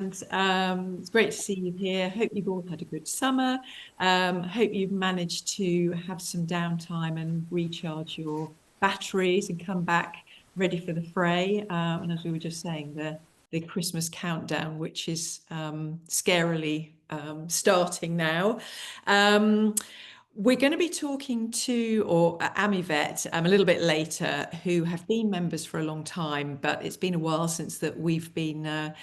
It's great to see you here. Hope you've all had a good summer. Hope you've managed to have some downtime and recharge your batteries and come back ready for the fray. And as we were just saying, the Christmas countdown, which is scarily starting now. We're going to be talking to Amivet a little bit later, who have been members for a long time, but it's been a while since that we've been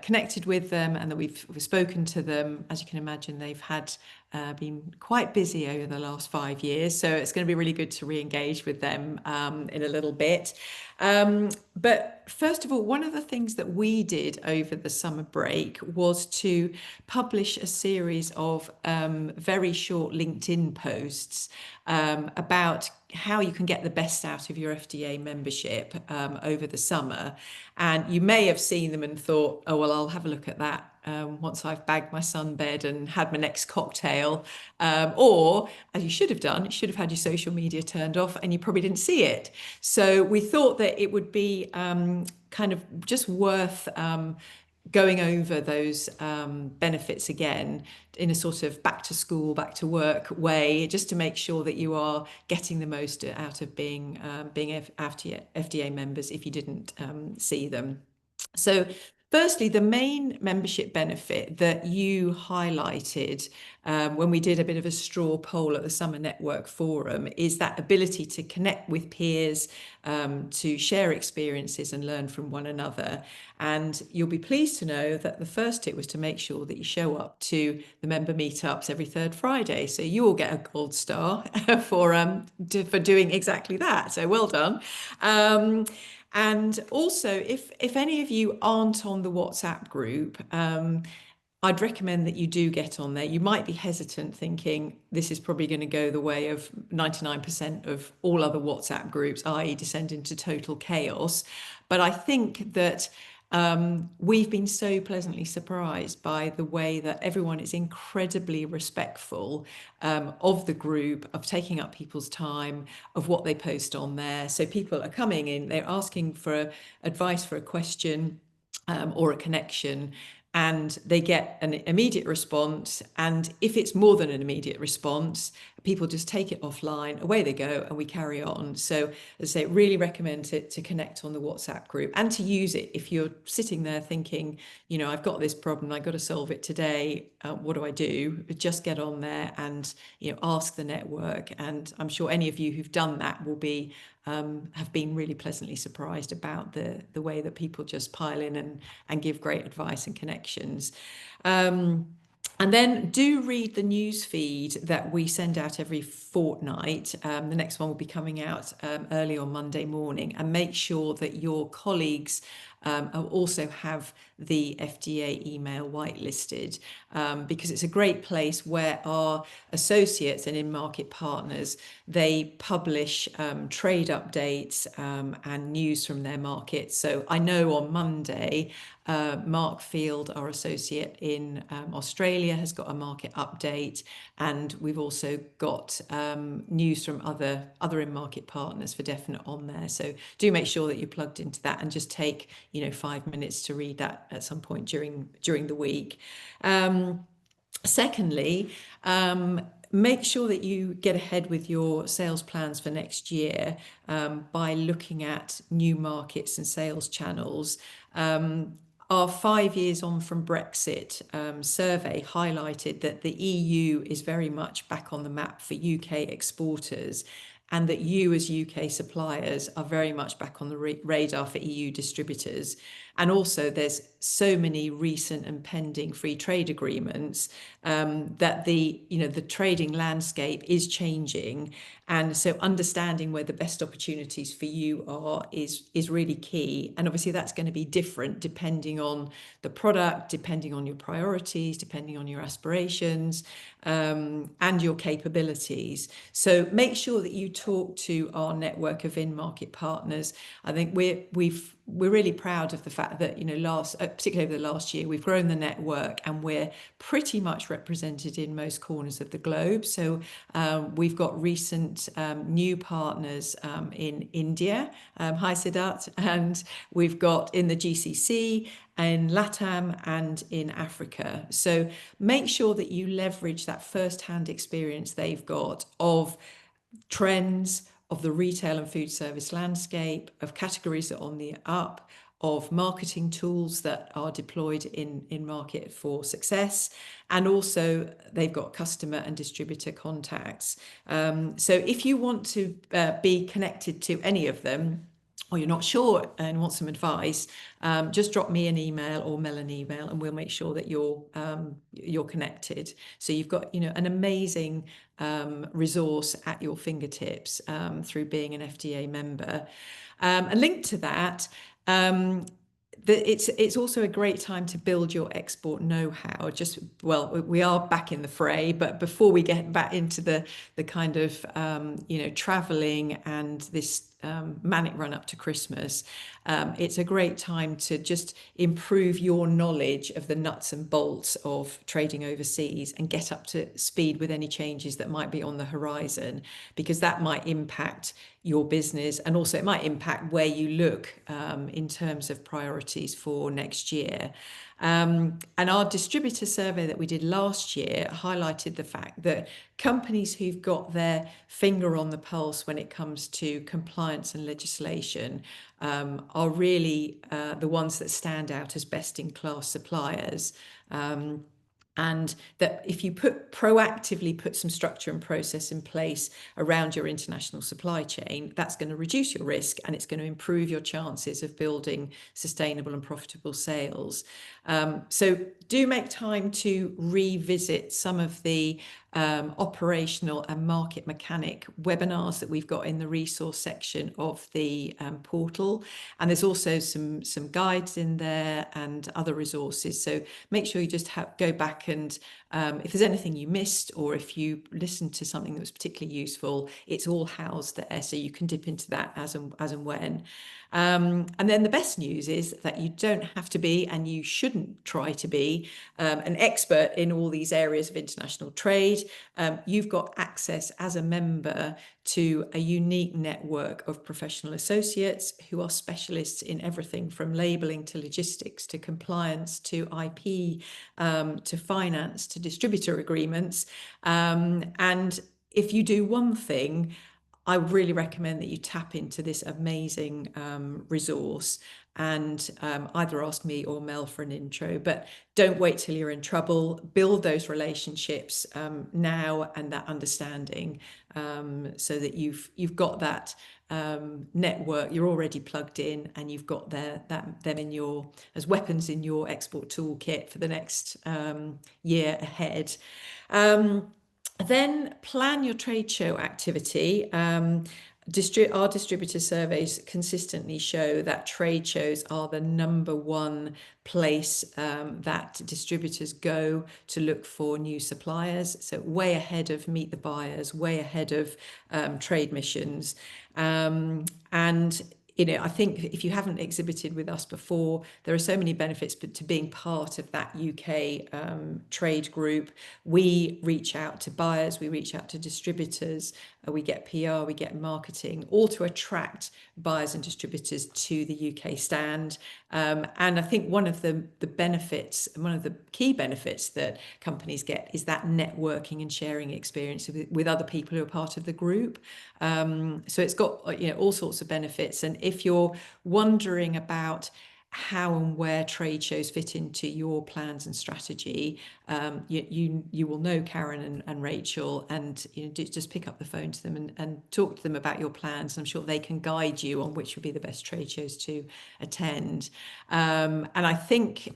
connected with them and that we've spoken to them. As you can imagine, they've been quite busy over the last 5 years, so it's going to be really good to re-engage with them in a little bit. But first of all, one of the things that we did over the summer break was to publish a series of very short LinkedIn posts about how you can get the best out of your FDEA membership over the summer. And you may have seen them and thought, oh, well, I'll have a look at that once I've bagged my sunbed and had my next cocktail. Or, as you should have done, you should have had your social media turned off and you probably didn't see it. So we thought that it would be kind of just worth going over those benefits again in a sort of back to school, back to work way, just to make sure that you are getting the most out of being FDA members if you didn't see them. So firstly, the main membership benefit that you highlighted when we did a bit of a straw poll at the Summer Network Forum is that ability to connect with peers, to share experiences and learn from one another. And you'll be pleased to know that the first tip was to make sure that you show up to the member meetups every third Friday. So you will get a gold star for doing exactly that. So well done. And also, if any of you aren't on the WhatsApp group, I'd recommend that you do get on there. You might be hesitant thinking this is probably going to go the way of 99% of all other WhatsApp groups, i.e. descend into total chaos. But I think that we've been so pleasantly surprised by the way that everyone is incredibly respectful of the group, of taking up people's time, of what they post on there. So people are coming in, they're asking for advice for a question or a connection, and they get an immediate response. And if it's more than an immediate response, people just take it offline, away they go, and we carry on. So as I say, really recommend to connect on the WhatsApp group and to use it if you're sitting there thinking, you know, I've got this problem, I've got to solve it today. What do I do? Just get on there and, you know, ask the network. And I'm sure any of you who've done that will be have been really pleasantly surprised about the way that people just pile in and give great advice and connections. And then do read the news feed that we send out every fortnight. The next one will be coming out early on Monday morning, and make sure that your colleagues also have the FDEA email whitelisted, because it's a great place where our associates and in-market partners, they publish trade updates and news from their markets. So I know on Monday, Mark Field, our associate in Australia, has got a market update, and we've also got news from other in-market partners for definite on there. So do make sure that you're plugged into that, and just take 5 minutes to read that at some point during the week. Secondly, make sure that you get ahead with your sales plans for next year by looking at new markets and sales channels. Our 5 years on from Brexit survey highlighted that the EU is very much back on the map for UK exporters, and that you as UK suppliers are very much back on the radar for EU distributors. And also there's so many recent and pending free trade agreements that the trading landscape is changing. And so understanding where the best opportunities for you are is really key. And obviously that's going to be different depending on the product, depending on your priorities, depending on your aspirations, and your capabilities. So make sure that you talk to our network of in-market partners. I think we've we're really proud of the fact that, particularly over the last year, we've grown the network and we're pretty much represented in most corners of the globe. So we've got recent new partners in India, hi Siddharth, and we've got in the GCC, in LATAM and in Africa. So make sure that you leverage that first-hand experience they've got of trends, of the retail and food service landscape, of categories that are on the up, of marketing tools that are deployed in market for success, and also they've got customer and distributor contacts. So if you want to be connected to any of them, or you're not sure and want some advice, just drop me an email or Mel an email, and we'll make sure that you're connected. So you've got an amazing resource at your fingertips through being an FDEA member. And linked to that, it's also a great time to build your export know-how. We are back in the fray, but before we get back into the kind of traveling and this manic run up to Christmas, it's a great time to just improve your knowledge of the nuts and bolts of trading overseas and get up to speed with any changes that might be on the horizon, because that might impact your business, and also it might impact where you look in terms of priorities for next year. And our distributor survey that we did last year highlighted the fact that companies who've got their finger on the pulse when it comes to compliance and legislation are really the ones that stand out as best-in-class suppliers. And that if you proactively put some structure and process in place around your international supply chain, that's going to reduce your risk and it's going to improve your chances of building sustainable and profitable sales. So do make time to revisit some of the operational and market mechanic webinars that we've got in the resource section of the portal. And there's also some guides in there and other resources. So make sure you just go back and if there's anything you missed, or if you listened to something that was particularly useful, it's all housed there, so you can dip into that as and when. And then the best news is that you don't have to be, and you shouldn't try to be, an expert in all these areas of international trade. You've got access as a member to a unique network of professional associates who are specialists in everything from labeling to logistics to compliance to IP to finance to distributor agreements. And if you do one thing, I would really recommend that you tap into this amazing resource and either ask me or Mel for an intro, but don't wait till you're in trouble. Build those relationships now and that understanding, so that you've got that network, you're already plugged in, and you've got them in as weapons in your export toolkit for the next year ahead. Then plan your trade show activity. Our distributor surveys consistently show that trade shows are the #1 place that distributors go to look for new suppliers. So way ahead of Meet the Buyers, way ahead of trade missions. And I think if you haven't exhibited with us before, there are so many benefits to being part of that UK trade group. We reach out to buyers, we reach out to distributors, we get PR, we get marketing, all to attract buyers and distributors to the UK stand. And I think one of the benefits, one of the key benefits that companies get is that networking and sharing experience with other people who are part of the group. So it's got all sorts of benefits. And if you're wondering about how and where trade shows fit into your plans and strategy, you will know Karen and Rachel, and just pick up the phone to them and talk to them about your plans. I'm sure they can guide you on which would be the best trade shows to attend. And I think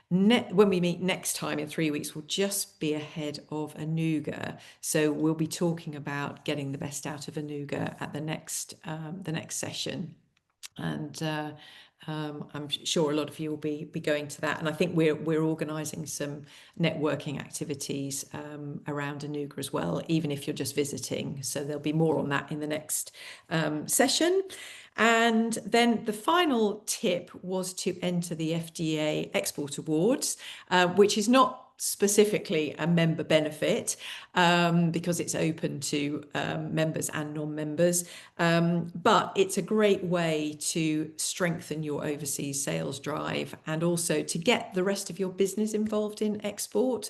when we meet next time in 3 weeks, we'll just be ahead of Anuga. So we'll be talking about getting the best out of Anuga at the next session. And I'm sure a lot of you will be going to that. And I think we're organising some networking activities around Anuga as well, even if you're just visiting. So there'll be more on that in the next session. And then the final tip was to enter the FDEA Export Awards, which is not specifically a member benefit because it's open to members and non-members, but it's a great way to strengthen your overseas sales drive and also to get the rest of your business involved in export.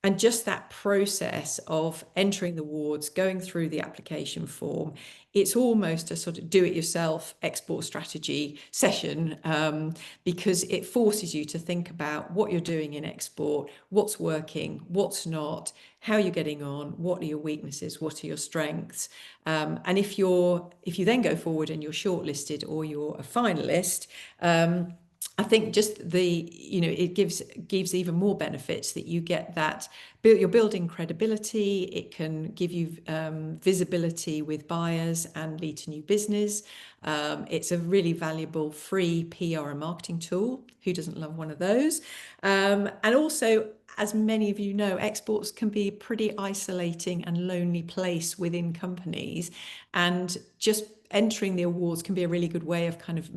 And just that process of entering the awards, going through the application form, it's almost a sort of do-it-yourself export strategy session, because it forces you to think about what you're doing in export, what's working, what's not, how you're getting on, what are your weaknesses, what are your strengths. And if you then go forward and you're shortlisted or you're a finalist, I think just it gives even more benefits that you get that you're building credibility. It can give you visibility with buyers and lead to new business. It's a really valuable free PR and marketing tool. Who doesn't love one of those? And also, as many of you know, exports can be a pretty isolating and lonely place within companies, and just entering the awards can be a really good way of kind of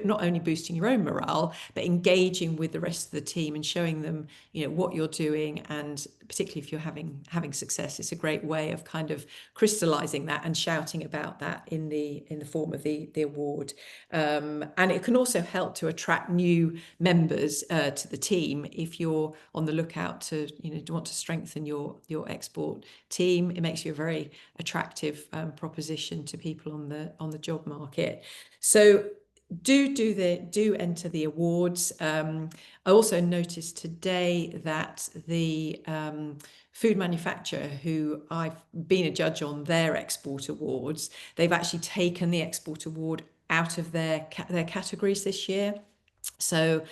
not only boosting your own morale, but engaging with the rest of the team and showing them, what you're doing. And particularly if you're having success, it's a great way of kind of crystallizing that and shouting about that in the form of the award. And it can also help to attract new members to the team if you're on the lookout to want to strengthen your export team. It makes you a very attractive proposition to people on the job market. So do enter the awards. I also noticed today that the food manufacturer who I've been a judge on their export awards, they've actually taken the export award out of their categories this year. So,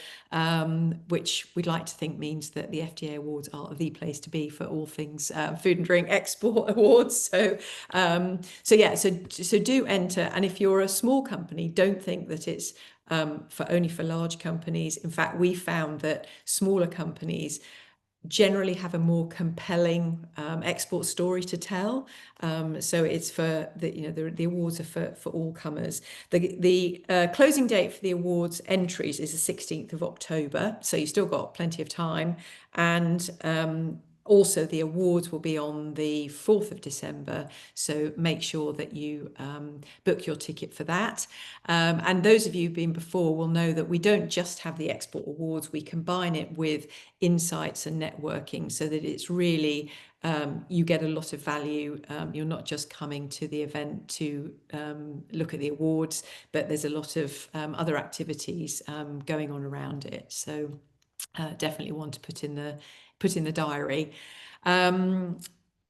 which we'd like to think means that the FDEA awards are the place to be for all things food and drink export awards. So do enter. And if you're a small company, don't think that it's only for large companies. In fact, we found that smaller companies generally have a more compelling export story to tell. So it's for the awards are for all comers. The closing date for the awards entries is the 16th of October, so you've still got plenty of time. And also, the awards will be on the 4th of December, so make sure that you book your ticket for that. And those of you who've been before will know that we don't just have the export awards, we combine it with insights and networking so that it's really, you get a lot of value. You're not just coming to the event to look at the awards, but there's a lot of other activities going on around it. So definitely want to put in the diary.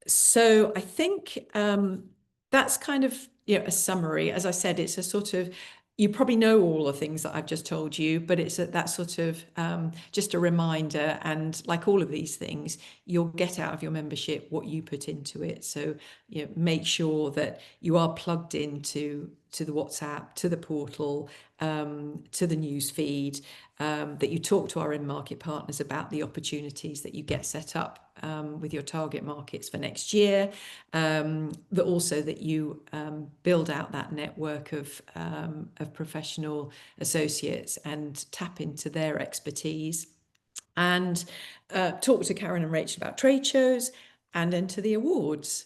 So I think that's kind of a summary. As I said, it's a sort of, you probably know all the things that I've just told you, but it's that sort of just a reminder. And like all of these things, you'll get out of your membership what you put into it. So make sure that you are plugged into the WhatsApp, to the portal, to the news feed, that you talk to our in-market partners about the opportunities that you get set up with your target markets for next year, but also that you build out that network of professional associates and tap into their expertise, and talk to Karen and Rachel about trade shows and enter the awards.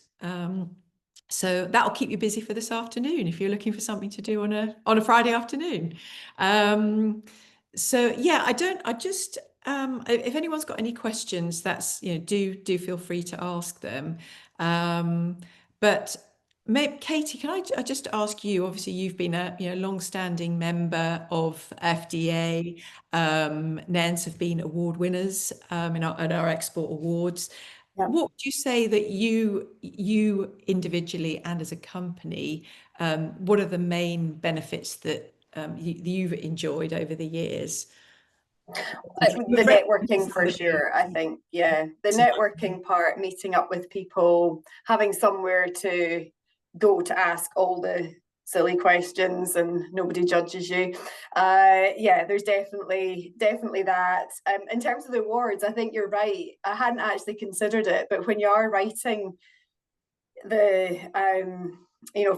So that'll keep you busy for this afternoon if you're looking for something to do on a Friday afternoon. So yeah, if anyone's got any questions, that's do feel free to ask them. But maybe, Katie, can I just ask you? Obviously, you've been a long-standing member of FDEA. NENS have been award winners in our export awards. Yep. What would you say that you individually and as a company, what are the main benefits that you've enjoyed over the years? The networking for sure, I think. Yeah, the networking part, meeting up with people, having somewhere to go to ask all the silly questions and nobody judges you. Yeah, there's definitely that. In terms of the awards, I think you're right. I hadn't actually considered it, but when you are writing the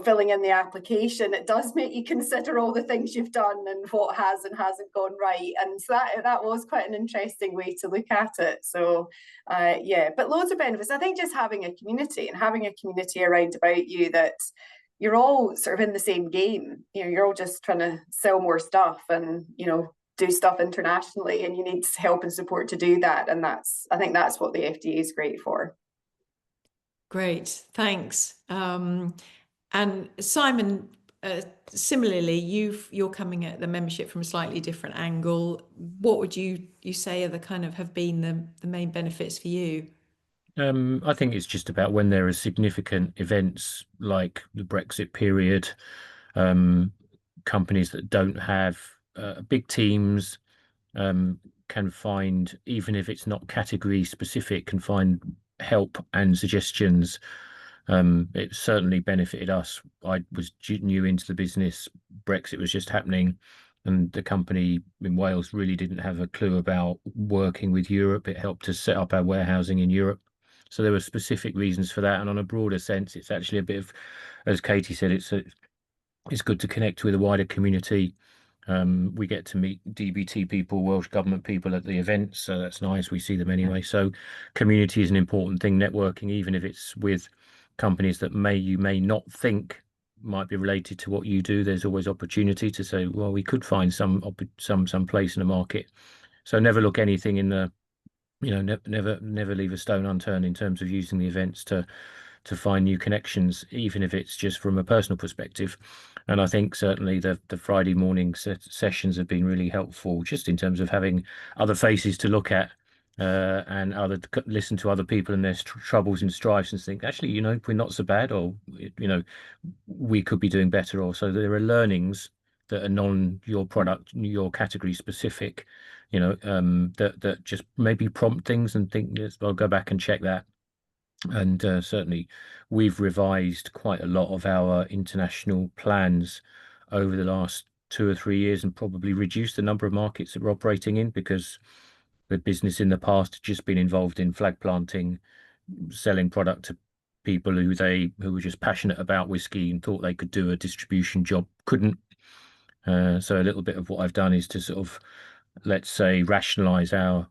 filling in the application, it does make you consider all the things you've done and what has and hasn't gone right. And so that was quite an interesting way to look at it. So yeah, but loads of benefits. I think just having a community and having a community around about you that you're all sort of in the same game. You're all just trying to sell more stuff and, do stuff internationally, and you need help and support to do that. And I think that's what the FDEA is great for. Great, thanks. And Simon, similarly, you're coming at the membership from a slightly different angle. What would you say are have been the main benefits for you? I think it's just about when there are significant events like the Brexit period, companies that don't have big teams can find, even if it's not category specific, can find help and suggestions. It certainly benefited us. I was new into the business. Brexit was just happening, and the company in Wales really didn't have a clue about working with Europe. It helped us set up our warehousing in Europe. So there were specific reasons for that. And on a broader sense, it's actually a bit of, as Katie said, it's good to connect with a wider community. We get to meet DBT people, Welsh Government people at the events, so that's nice. We see them anyway. So community is an important thing, networking, even if it's with companies that you may not think might be related to what you do. There's always opportunity to say, well, we could find some place in the market. So never look anything in the, never leave a stone unturned in terms of using the events to find new connections, even if it's just from a personal perspective. And I think certainly the Friday morning sessions have been really helpful, just in terms of having other faces to look at, and listen to other people and their troubles and strifes, and think, actually, we're not so bad, or we could be doing better. Or so there are learnings that are your product, your category specific, that just maybe prompt things and think, yes, I'll go back and check that. And certainly we've revised quite a lot of our international plans over the last 2 or 3 years, and probably reduced the number of markets that we're operating in, because the business in the past had just been involved in flag planting, selling product to people who were just passionate about whiskey and thought they could do a distribution job, couldn't. So a little bit of what I've done is to sort of, let's say, rationalize our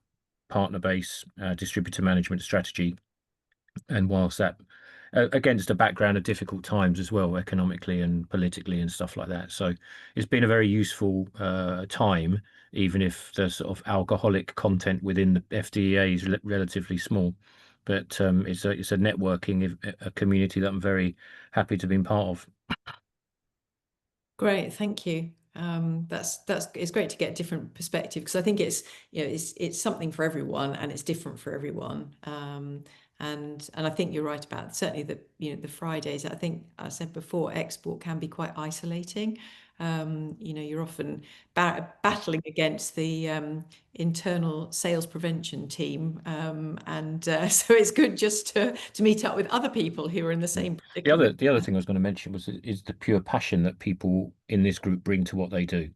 partner base, distributor management strategy. And whilst that, against a background of difficult times as well, economically and politically and stuff like that. So it's been a very useful time, even if the sort of alcoholic content within the FDEA is relatively small. But it's a networking, a community that I'm very happy to be part of. Great, thank you. It's great to get a different perspective, because I think it's something for everyone, and it's different for everyone. And I think you're right about certainly the Fridays. I think I said before, export can be quite isolating. You're often battling against the internal sales prevention team, and so it's good just to meet up with other people who are in the same predicament. The other thing I was going to mention is the pure passion that people in this group bring to what they do,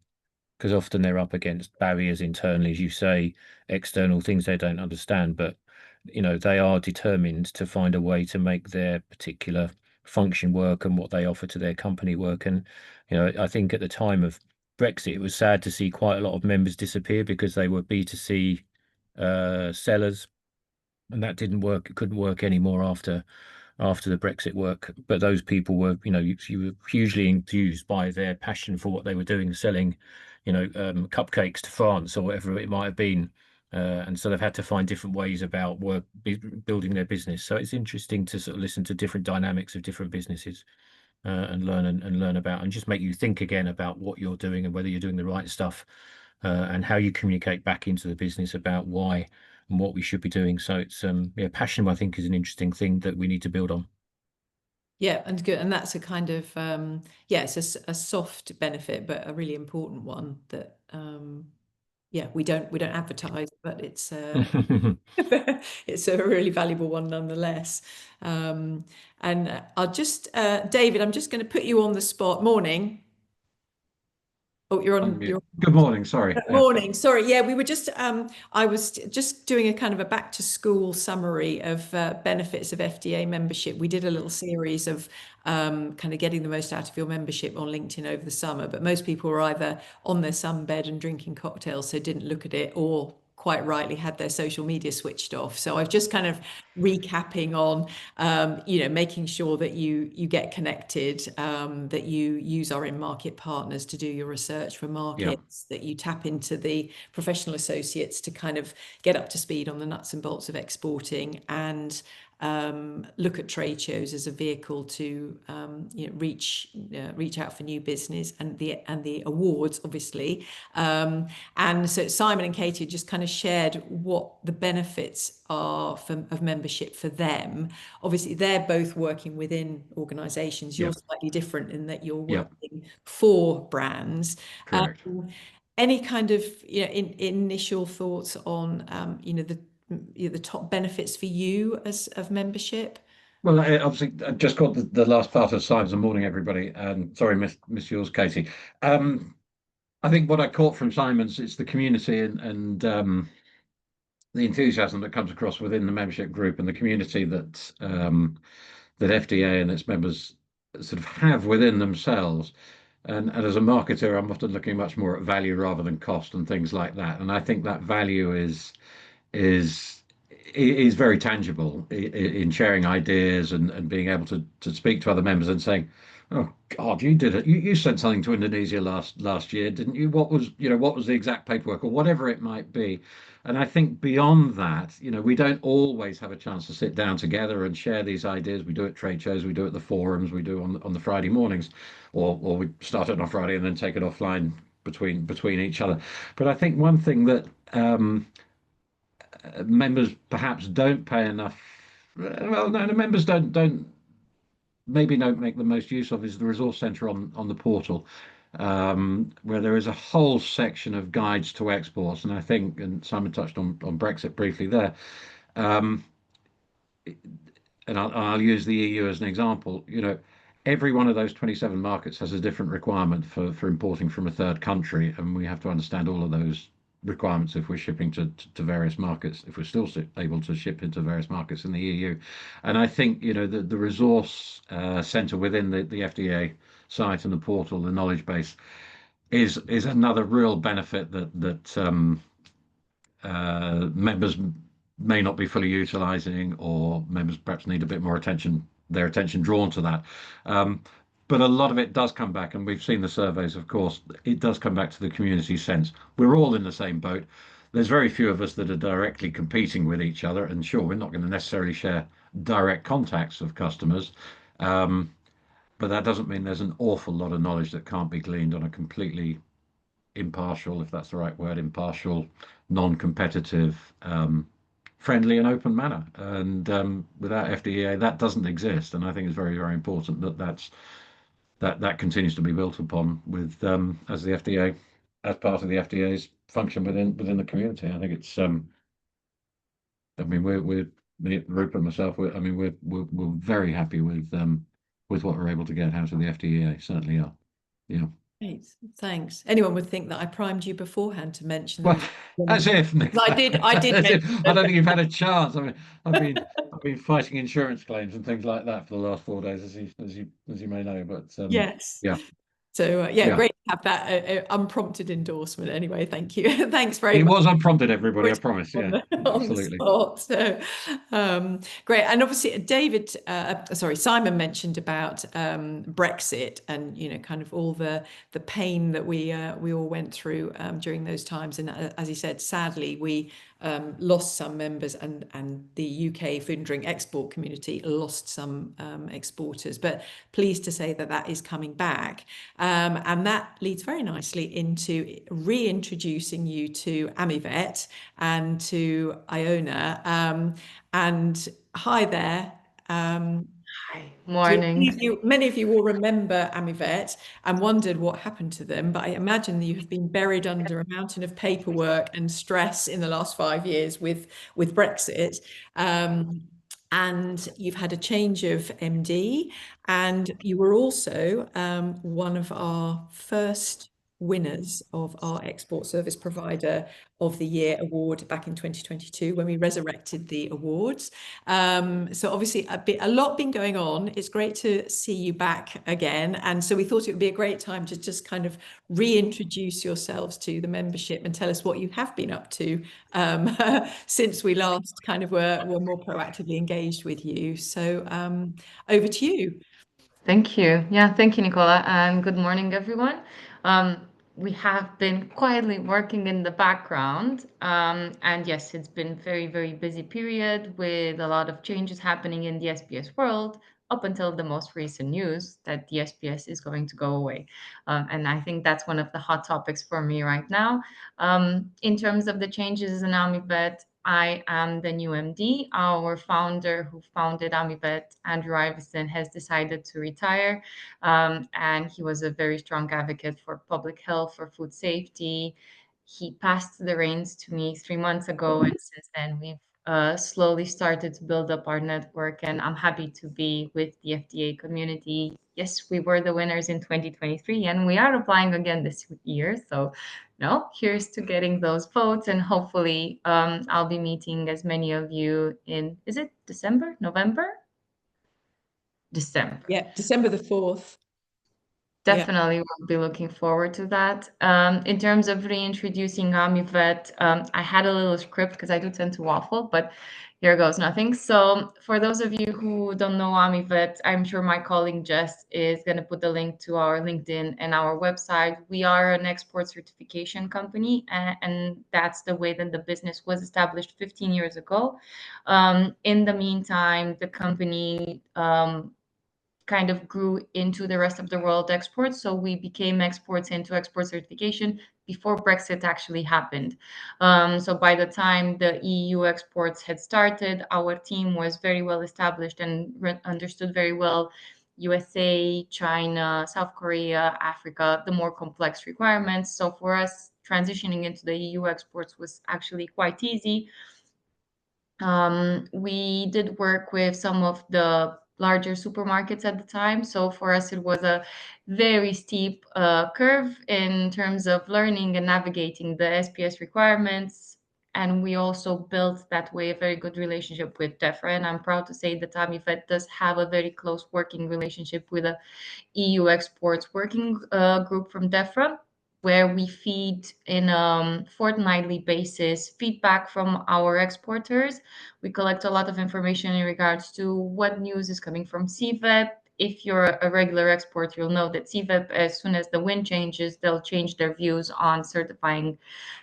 because often they're up against barriers internally, as you say, external things they don't understand, but they are determined to find a way to make their particular function work and what they offer to their company work. And I think at the time of Brexit, it was sad to see quite a lot of members disappear because they were B2C sellers, and that didn't work. It couldn't work anymore after the Brexit work. But those people were, you were hugely enthused by their passion for what they were doing, selling, cupcakes to France or whatever it might have been. And so they've had to find different ways about building their business. So it's interesting to sort of listen to different dynamics of different businesses, and learn about, and just make you think again about what you're doing and whether you're doing the right stuff, and how you communicate back into the business about why and what we should be doing. So it's passion, I think, is an interesting thing that we need to build on. Yeah, and good, and that's a kind of it's a soft benefit, but a really important one that we don't advertise, but it's it's a really valuable one nonetheless. And I'll just David, I'm just going to put you on the spot. Morning. Oh, you're on. You're Good morning. Sorry. Good morning. Sorry. Yeah, we were just, I was just doing a kind of a back to school summary of benefits of FDA membership. We did a little series of kind of getting the most out of your membership on LinkedIn over the summer, but most people were either on their sunbed and drinking cocktails, so didn't look at it, or quite rightly had their social media switched off. So I've just kind of recapping on, making sure that you get connected, that you use our in-market partners to do your research for markets, that you tap into the professional associates to kind of get up to speed on the nuts and bolts of exporting, and look at trade shows as a vehicle to reach out for new business, and the awards, obviously. And so Simon and Katie just kind of shared what the benefits are of membership for them. Obviously, they're both working within organisations. You're slightly different in that you're working for brands. Correct. Any kind of initial thoughts on the top benefits for you of membership? Well, obviously, I just got the last part of Simon's. Morning, everybody. And sorry, miss yours, Katie. I think what I caught from Simon's is the community and the enthusiasm that comes across within the membership group and the community that that FDA and its members sort of have within themselves. And as a marketer, I'm often looking much more at value rather than cost and things like that. And I think that value is is very tangible in sharing ideas and being able to speak to other members and saying, "Oh God, you did it! You sent something to Indonesia last year, didn't you? What was what was the exact paperwork or whatever it might be?" And I think beyond that, we don't always have a chance to sit down together and share these ideas. We do it at trade shows, we do it at the forums, we do on the Friday mornings, or we start it on Friday and then take it offline between each other. But I think one thing that members perhaps don't pay enough. Well, no, the members don't make the most use of is the resource centre on the portal, where there is a whole section of guides to exports, and I think, and Simon touched on Brexit briefly there. And I'll use the EU as an example. Every one of those 27 markets has a different requirement for importing from a third country, and we have to understand all of those requirements if we're shipping to various markets, if we're still able to ship into various markets in the EU. And I think the resource centre within the FDA site and the portal, the knowledge base, is another real benefit that members may not be fully utilising, or members perhaps need a bit more their attention drawn to that. But a lot of it does come back, and we've seen the surveys, of course, it does come back to the community sense. We're all in the same boat. There's very few of us that are directly competing with each other, and sure, we're not going to necessarily share direct contacts of customers, but that doesn't mean there's an awful lot of knowledge that can't be gleaned on a completely impartial, if that's the right word, impartial, non-competitive, friendly and open manner. And without FDEA, that doesn't exist. And I think it's very, very important that continues to be built upon with as the FDA, as part of the FDA's function within the community. I think it's I mean we're me, Rupert and myself, we're very happy with what we're able to get out of the FDEA. Certainly are. Yeah. Great, thanks. Anyone would think that I primed you beforehand to mention Well, them. as if, I did. I don't think you've had a chance. I mean, I've been fighting insurance claims and things like that for the last 4 days, as you may know. But Yes. yeah. So Yeah. great to have that unprompted endorsement. Anyway, thank you. Thanks very much. It was unprompted, everybody. I promise. Yeah, On the absolutely. spot. So great. And obviously, Simon mentioned about Brexit and kind of all the pain that we all went through during those times. And as he said, sadly, we lost some members, and the UK food and drink export community lost some exporters. But pleased to say that is coming back. And that leads very nicely into reintroducing you to Amivet and to Iona. And hi there. Hi, morning. Many of you will remember Amivet and wondered what happened to them, but I imagine that you have been buried under a mountain of paperwork and stress in the last 5 years with Brexit. And you've had a change of MD, and you were also one of our first winners of our Export Service Provider of the Year award back in 2022 when we resurrected the awards. So obviously a lot been going on. It's great to see you back again. And so we thought it would be a great time to just kind of reintroduce yourselves to the membership and tell us what you have been up to since we last kind of were more proactively engaged with you. So over to you. Thank you. Yeah, thank you, Nicola, and good morning, everyone. We have been quietly working in the background, and yes, it's been very, very busy period with a lot of changes happening in the SPS world up until the most recent news that the SPS is going to go away. And I think that's one of the hot topics for me right now. In terms of the changes in AmiVet, I am the new MD. Our founder who founded AmiVet, Andrew Iverson, has decided to retire. And he was a very strong advocate for public health, for food safety. He passed the reins to me 3 months ago. And since then, we've slowly started to build up our network. And I'm happy to be with the FDEA community. Yes, we were the winners in 2023, and we are applying again this year. So here's to getting those votes, and hopefully I'll be meeting as many of you in, is it December, November? December. Yeah, December the 4th. Definitely will be looking forward to that. In terms of reintroducing AmiVet, I had a little script because I do tend to waffle, but here goes nothing. So for those of you who don't know AmiVet, I'm sure my colleague Jess is going to put the link to our LinkedIn and our website. We are an export certification company, and that's the way that the business was established 15 years ago. In the meantime, the company kind of grew into the rest of the world exports. So we became exports into export certification before Brexit actually happened. So by the time the EU exports had started, our team was very well established and understood very well USA, China, South Korea, Africa, the more complex requirements. So for us, transitioning into the EU exports was actually quite easy. We did work with some of the larger supermarkets at the time. So for us, it was a very steep curve in terms of learning and navigating the SPS requirements. And we also built that way a very good relationship with DEFRA. And I'm proud to say that AmiVet does have a very close working relationship with a EU exports working group from DEFRA, where we feed in a fortnightly basis feedback from our exporters. We collect a lot of information in regards to what news is coming from CVEP. If you're a regular exporter, you'll know that CVEP, as soon as the wind changes, they'll change their views on certifying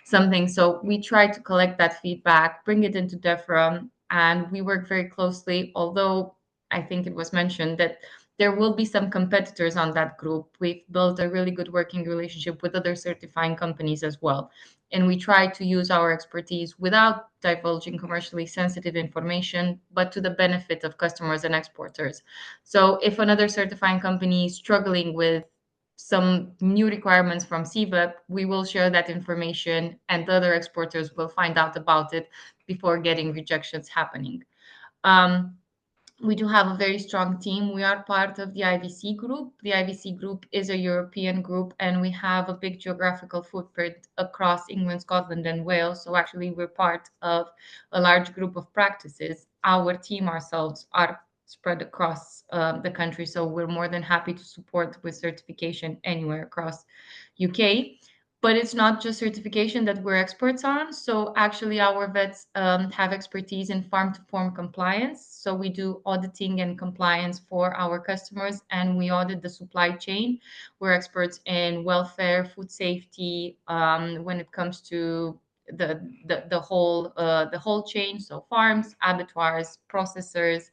something. So we try to collect that feedback, bring it into DEFRA, and we work very closely, although I think it was mentioned that there will be some competitors on that group. We've built a really good working relationship with other certifying companies as well. And we try to use our expertise without divulging commercially sensitive information, but to the benefit of customers and exporters. So if another certifying company is struggling with some new requirements from CVEP, we will share that information and the other exporters will find out about it before getting rejections happening. We do have a very strong team. We are part of the IVC group. The IVC group is a European group, and we have a big geographical footprint across England, Scotland, and Wales. So actually, we're part of a large group of practices. Our team ourselves are spread across the country, so we're more than happy to support with certification anywhere across UK. But it's not just certification that we're experts on. So actually our vets have expertise in farm-to-fork compliance. So we do auditing and compliance for our customers, and we audit the supply chain. We're experts in welfare, food safety, when it comes to the whole chain. So farms, abattoirs, processors,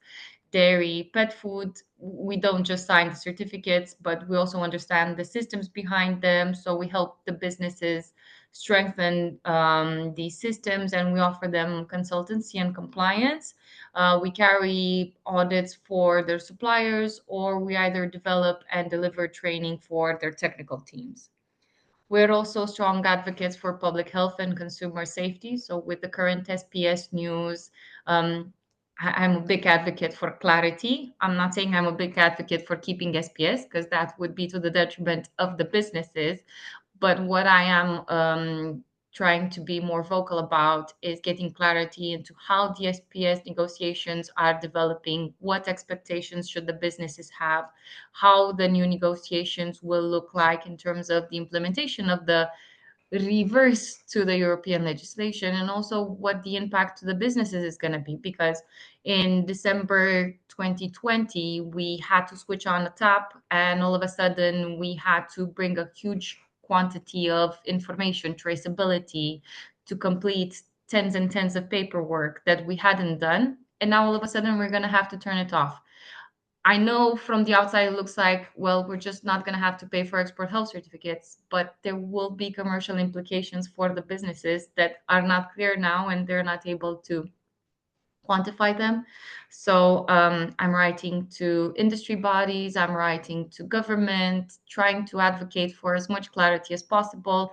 dairy, pet food. We don't just sign the certificates, but we also understand the systems behind them. So we help the businesses strengthen these systems, and we offer them consultancy and compliance. We carry audits for their suppliers, or we either develop and deliver training for their technical teams. We're also strong advocates for public health and consumer safety. So with the current SPS news, I'm a big advocate for clarity. I'm not saying I'm a big advocate for keeping SPS, because that would be to the detriment of the businesses. But what I am trying to be more vocal about is getting clarity into how the SPS negotiations are developing, what expectations should the businesses have, how the new negotiations will look like in terms of the implementation of the reverse to the European legislation, and also what the impact to the businesses is going to be. Because in December 2020, we had to switch on the tap, and all of a sudden we had to bring a huge quantity of information, traceability, to complete tens and tens of paperwork that we hadn't done. And now all of a sudden we're going to have to turn it off. I know from the outside it looks like, well, we're just not going to have to pay for export health certificates, but there will be commercial implications for the businesses that are not clear now, and they're not able to quantify them. So I'm writing to industry bodies, I'm writing to government, trying to advocate for as much clarity as possible.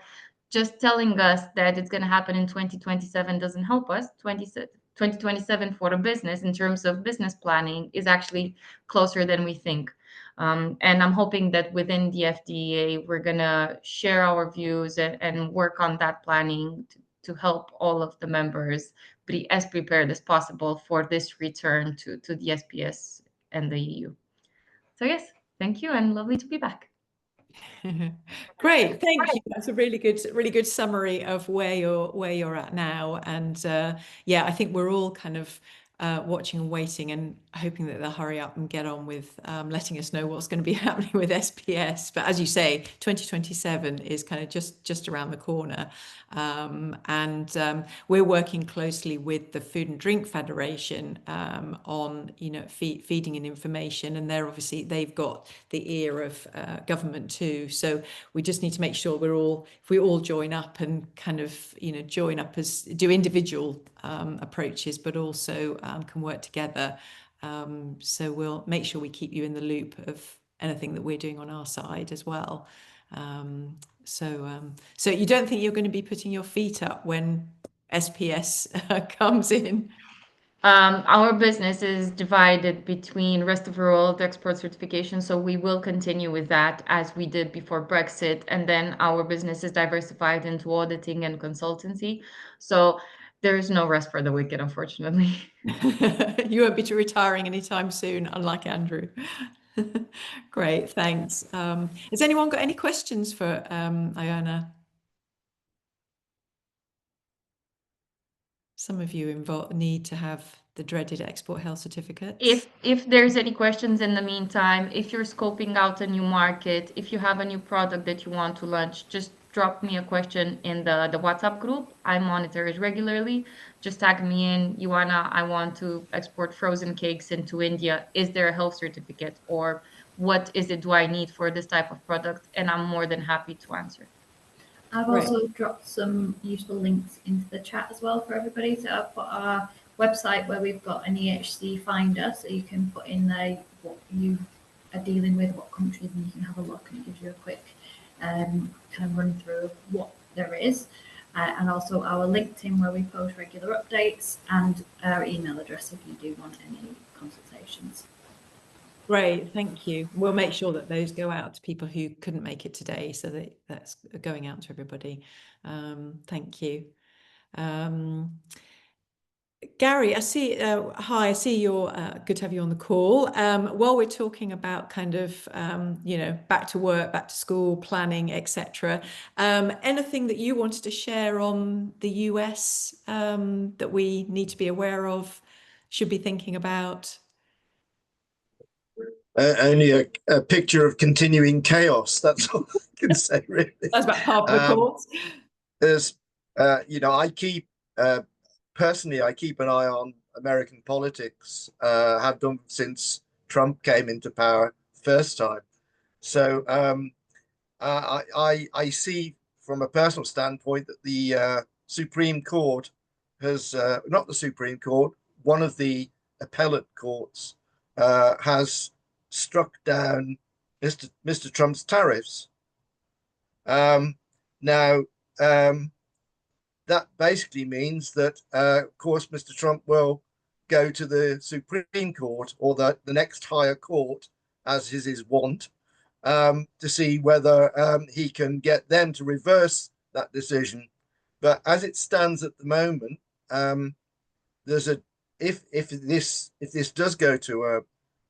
Just telling us that it's going to happen in 2027 doesn't help us. 2027 for a business in terms of business planning is actually closer than we think. And I'm hoping that within the FDEA, we're going to share our views and work on that planning to help all of the members be as prepared as possible for this return to the SPS and the EU. So yes, thank you, and lovely to be back. Great, thank you. That's a really good summary of where you're at now. And yeah, I think we're all kind of watching and waiting and hoping that they'll hurry up and get on with letting us know what's going to be happening with SPS. But as you say, 2027 is kind of just around the corner. And we're working closely with the Food and Drink Federation on, you know, feeding and information, and they've got the ear of government too. So we just need to make sure if we all join up and kind of, you know, join up as do individual approaches, but also can work together. So we'll make sure we keep you in the loop of anything that we're doing on our side as well. So you don't think you're going to be putting your feet up when SPS comes in? Our business is divided between rest of the world export certification, so we will continue with that as we did before Brexit, and then our business is diversified into auditing and consultancy. So there is no rest for the wicked, unfortunately. You won't be retiring anytime soon, unlike Andrew. Great, thanks. Has anyone got any questions for Iona? Some of you need to have the dreaded export health certificates. If there's any questions in the meantime, if you're scoping out a new market, if you have a new product that you want to launch, just drop me a question in the WhatsApp group. I monitor it regularly. Just tag me in, Ioana, I want to export frozen cakes into India. Is there a health certificate, or what is it do I need for this type of product? And I'm more than happy to answer. I've also dropped some useful links into the chat as well for everybody. So I've put our website where we've got an EHC finder, so you can put in there what you are dealing with, what countries, and you can have a look, and it gives you a quick kind of run through of what there is. And also our LinkedIn where we post regular updates, and our email address if you do want any consultations. Great, thank you. We'll make sure that those go out to people who couldn't make it today, so that's going out to everybody. Thank you. Gary, I see. Hi, I see you're good to have you on the call. While we're talking about kind of, you know, back to work, back to school, planning, etc. Anything that you wanted to share on the US that we need to be aware of, should be thinking about? Only a picture of continuing chaos. That's all I can say, really. That's about half the reports. There's, you know, I keep personally, I keep an eye on American politics. Have done since Trump came into power first time. So I see from a personal standpoint that the Supreme Court has not the Supreme Court, one of the appellate courts has struck down Mr. Trump's tariffs. Now, that basically means that, of course, Mr. Trump will go to the Supreme Court or the next higher court, as is his wont, to see whether he can get them to reverse that decision. But as it stands at the moment, there's a if this does go to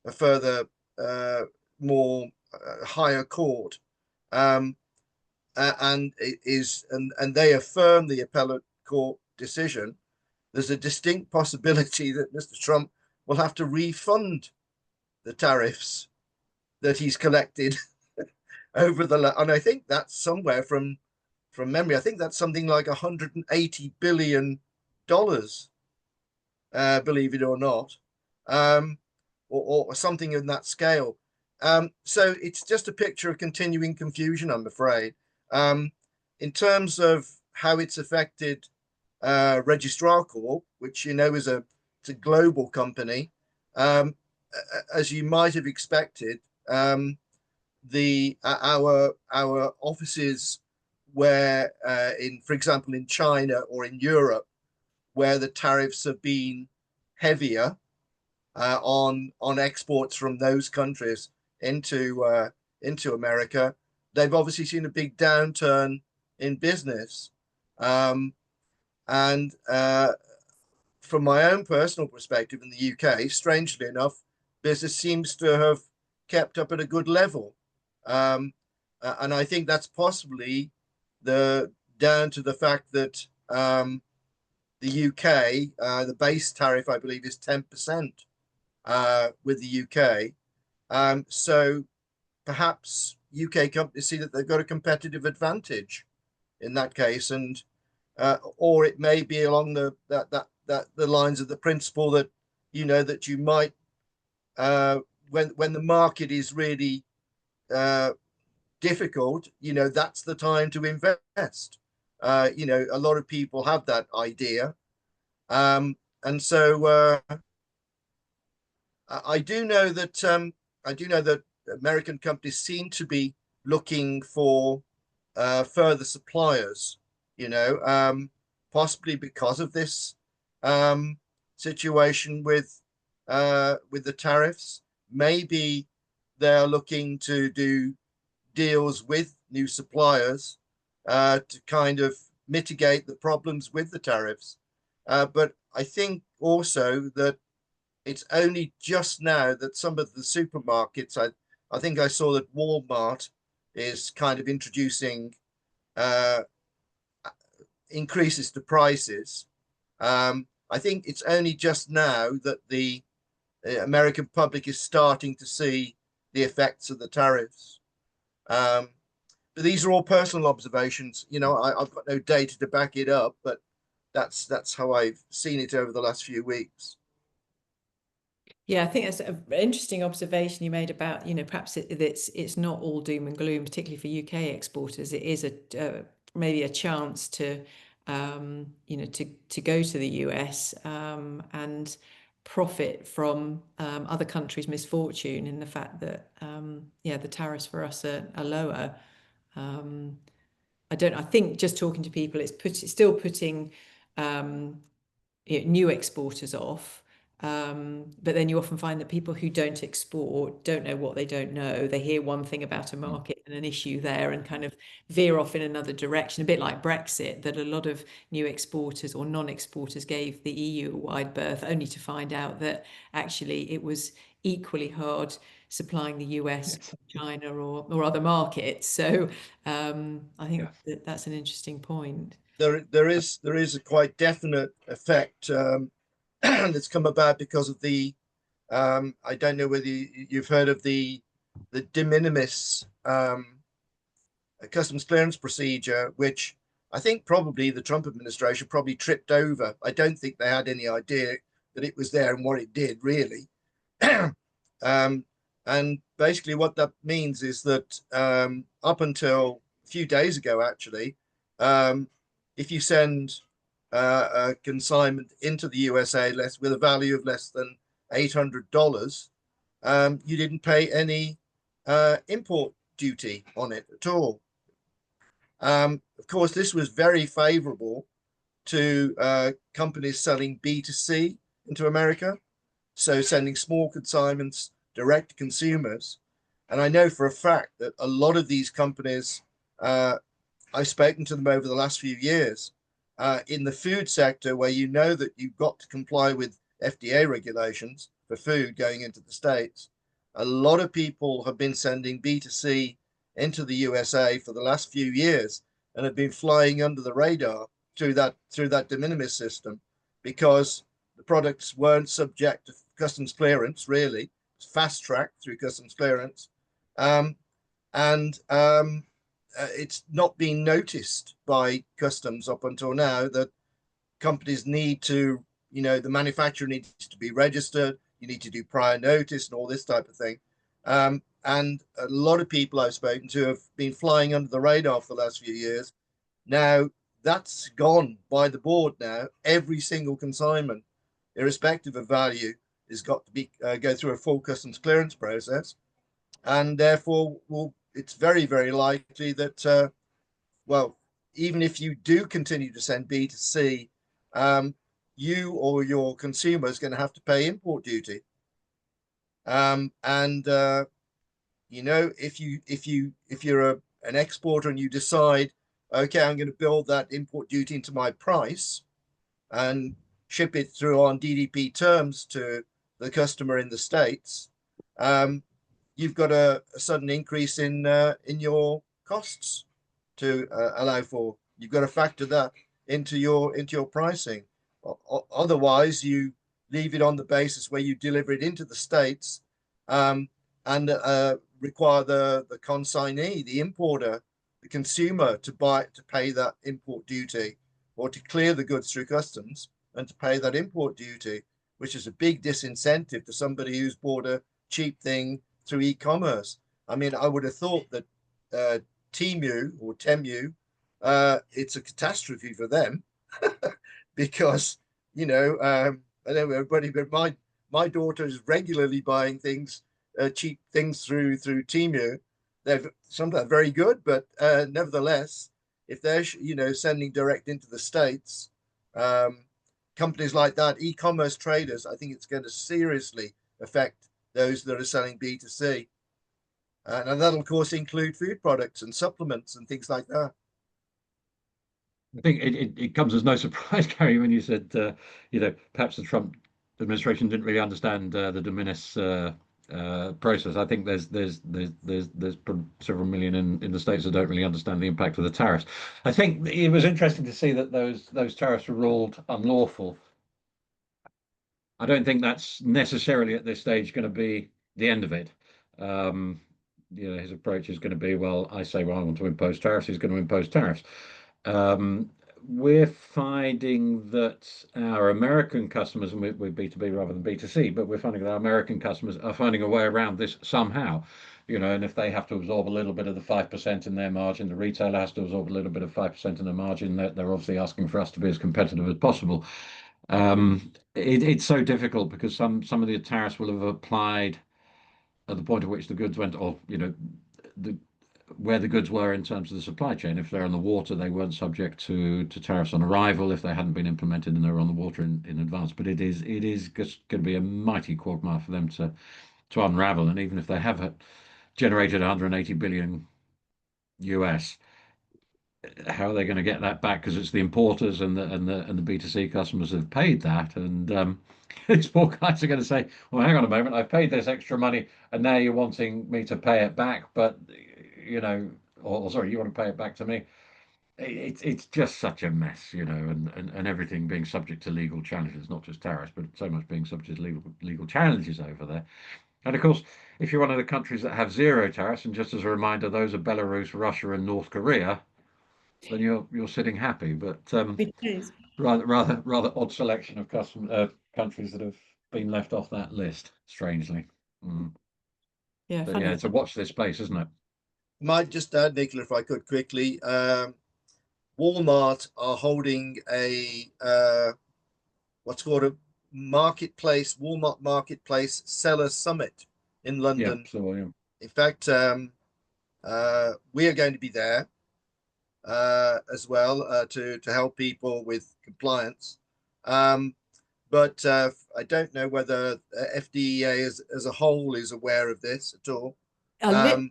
a further more higher court, and they affirm the appellate court decision, there's a distinct possibility that Mr. Trump will have to refund the tariffs that he's collected over and I think that's somewhere from memory, I think that's something like $180 billion, believe it or not, or something in that scale. So it's just a picture of continuing confusion, I'm afraid. In terms of how it's affected Registrar Corp, which is it's a global company, as you might have expected, our offices where for example in China or in Europe, where the tariffs have been heavier on exports from those countries into America, they've obviously seen a big downturn in business. And from my own personal perspective in the UK, strangely enough, business seems to have kept up at a good level. And I think that's possibly down to the fact that the UK, the base tariff, I believe, is 10% with the UK. So perhaps UK companies see that they've got a competitive advantage in that case, and or it may be along the lines of the principle that that you might when the market is really difficult, that's the time to invest. A lot of people have that idea, and so I do know that American companies seem to be looking for further suppliers. Possibly because of this situation with the tariffs. Maybe they're looking to do deals with new suppliers to kind of mitigate the problems with the tariffs. But I think also that it's only just now that some of the supermarkets, I think I saw that Walmart is kind of introducing increases to prices. I think it's only just now that the American public is starting to see the effects of the tariffs. But these are all personal observations. I've got no data to back it up, but that's how I've seen it over the last few weeks. Yeah, I think that's an interesting observation you made about, perhaps it's not all doom and gloom, particularly for UK exporters. It is maybe a chance to go to the US and profit from other countries' misfortune in the fact that the tariffs for us are lower. I think just talking to people, it's still putting new exporters off. But then you often find that people who don't export don't know what they don't know. They hear one thing about a market and an issue there and kind of veer off in another direction, a bit like Brexit, that a lot of new exporters or non-exporters gave the EU a wide berth, only to find out that actually it was equally hard supplying the US, yes, China or other markets. So I think that's an interesting point. There is a quite definite effect that's come about because of the I don't know whether you've heard of the de minimis customs clearance procedure, which I think probably the Trump administration probably tripped over. I don't think they had any idea that it was there and what it did really. And basically what that means is that up until a few days ago, actually, if you send a consignment into the USA with a value of less than $800, you didn't pay any import duty on it at all. Of course, this was very favorable to companies selling B2C into America, so sending small consignments direct to consumers. And I know for a fact that a lot of these companies, I've spoken to them over the last few years, in the food sector, where you know that you've got to comply with FDA regulations for food going into the States. A lot of people have been sending B2C into the USA for the last few years and have been flying under the radar through that de minimis system, because the products weren't subject to customs clearance, really. It's fast tracked through customs clearance. It's not been noticed by customs up until now that companies need to, the manufacturer needs to be registered, you need to do prior notice and all this type of thing. And a lot of people I've spoken to have been flying under the radar for the last few years. Now that's gone by the board now. Every single consignment, irrespective of value, has got to be go through a full customs clearance process. And therefore, it's very, very likely that, well, even if you do continue to send B2C, you or your consumer is going to have to pay import duty. If you're an exporter and you decide, okay, I'm going to build that import duty into my price and ship it through on DDP terms to the customer in the States, you've got a sudden increase in your costs to allow for. You've got to factor that into your pricing. Otherwise, you leave it on the basis where you deliver it into the States, and require the consignee, the importer, the consumer, to pay that import duty, or to clear the goods through customs and to pay that import duty, which is a big disincentive to somebody who's bought a cheap thing through e-commerce. I mean, I would have thought that Temu or Temu, it's a catastrophe for them because, I know everybody, but my daughter is regularly buying things, cheap things through Temu. They're sometimes very good, but nevertheless, if they're sending direct into the States, companies like that, e-commerce traders, I think it's going to seriously affect those that are selling B2C. And that'll, of course, include food products and supplements and things like that. I think it comes as no surprise, Gary, when you said, perhaps the Trump administration didn't really understand the de minimis process. I think there's several million in the States that don't really understand the impact of the tariffs. I think it was interesting to see that those tariffs were ruled unlawful. I don't think that's necessarily at this stage going to be the end of it. His approach is going to be, well, I say, well, I want to impose tariffs. He's going to impose tariffs. We're finding that our American customers, and we're B2B rather than B2C, but we're finding that our American customers are finding a way around this somehow. And if they have to absorb a little bit of the 5% in their margin, the retailer has to absorb a little bit of 5% in their margin, they're obviously asking for us to be as competitive as possible. It's so difficult because some of the tariffs will have applied at the point at which the goods went, or where the goods were in terms of the supply chain. If they're on the water, they weren't subject to tariffs on arrival if they hadn't been implemented and they were on the water in advance. But it is just going to be a mighty quagmire for them to unravel. And even if they have generated 180 billion US, how are they going to get that back? Because it's the importers and the B2C customers have paid that, and these poor guys are going to say, "Well, hang on a moment, I've paid this extra money, and now you're wanting me to pay it back, but or sorry, you want to pay it back to me." It's just such a mess, and everything being subject to legal challenges, not just tariffs, but so much being subject to legal challenges over there. And of course, if you're one of the countries that have zero tariffs, and just as a reminder, those are Belarus, Russia, and North Korea, then you're sitting happy. But It is. rather odd selection of countries that have been left off that list, strangely. Yeah, But funny. yeah, it's a watch this space, isn't it? Might just add, Nicola, if I could quickly, Walmart are holding a what's called a marketplace, Walmart Marketplace Seller Summit in London. Yeah, so, yeah. In fact, we are going to be there as well to help people with compliance. But I don't know whether FDEA as a whole is aware of this at all. I